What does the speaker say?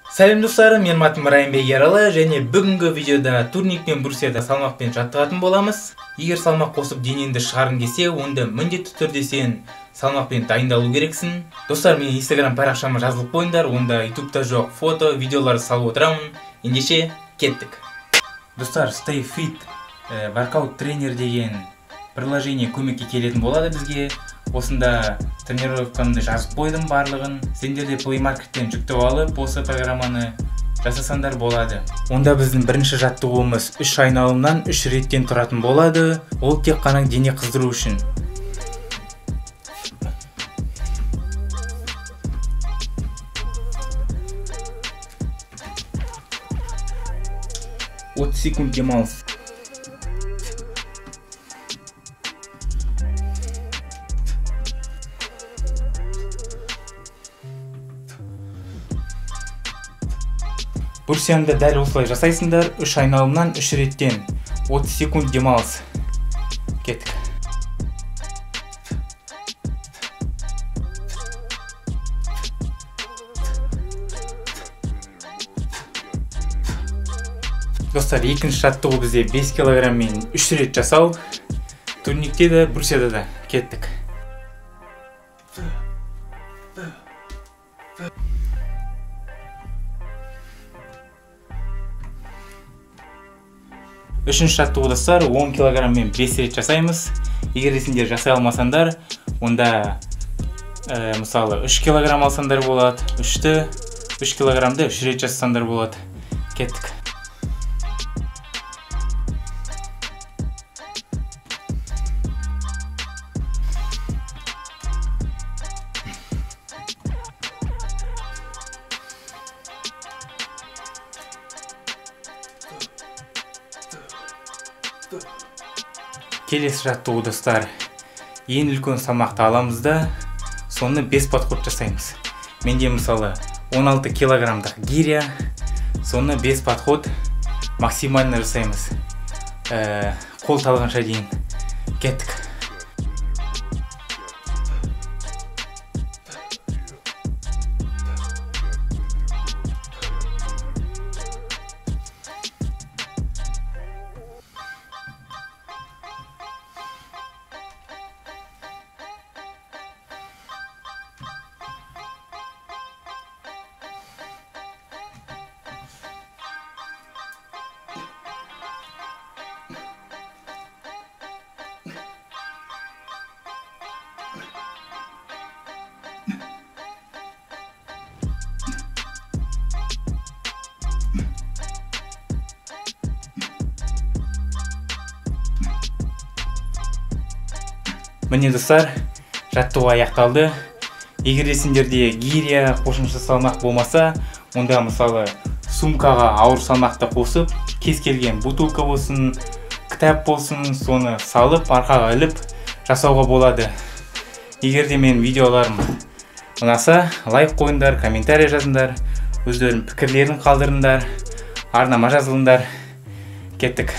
Сәлем достар, менің атым Райымбек Ералы және бүгінгі видеода турник пен брусьяда салмақпен жаттығатын боламыз. Егер салмақ қосып денеңді шығарғың келсе, онда міндетті түрде сен салмақпен дайындалу керексің. Достар, менің Instagram парақшама жазылып қойыңдар, онда YouTube'да жоқ фото, видеоларды салып отырамын. Ендеше кеттік. Достар, Stay Fit Workout Trainer деген приложение көмекке келетін болады бізге. Осында тренировкамды жазып қойдым барлығын. Сендер де Play Market'тен жүктеп алып, осы программаны жасасаңдар болады. Онда біздің бірінші жаттығуымыз 3 айналымнан 3 реттен тұратын болады. Ол тек қана дене қыздыру үшін. Отыз секунд демалыс. Брусьяны дәл осылай жасайсыңдар, 3 айналымнан 3 реттен 30 секунд демалыс. Кеттік. Достар, екінші жаттығу бізде 5 килограммен 3 рет жасау. Турникте де, брусьяда да. Кеттік. Үшінші жаттығу достар, 10 килограммен 5 рет жасаймыз. Егер сендер жасай алмасаңдар, онда мысалы 3 килограмм алсаңдар болады, 3 килограммды 3 рет жасасаңдар болады. Кеттік. Келесі жаттығу достар, ең үлкен салмақты аламыз да, соны 5 подход жасаймыз. Менде мысалы 16 килограммдық гиря, соны 5 подход максимально жасаймыз. Қол талғанша дейін. Кеттік. Міне достар, жаттығу аяқталды. Егер сендерде гиря қосымша салмақ болмаса, онда мысалы сумкаға ауыр салмақты қосып, кез келген бутылка болсын, кітап болсын, соны салып, арқаға іліп жасауға болады. Егер де мен видеоларым ұнаса, лайк қойыңдар, комментарий жазыңдар, өздерінің пікірлерін қалдырыңдар, арнама жазылыңдар. Кеттік.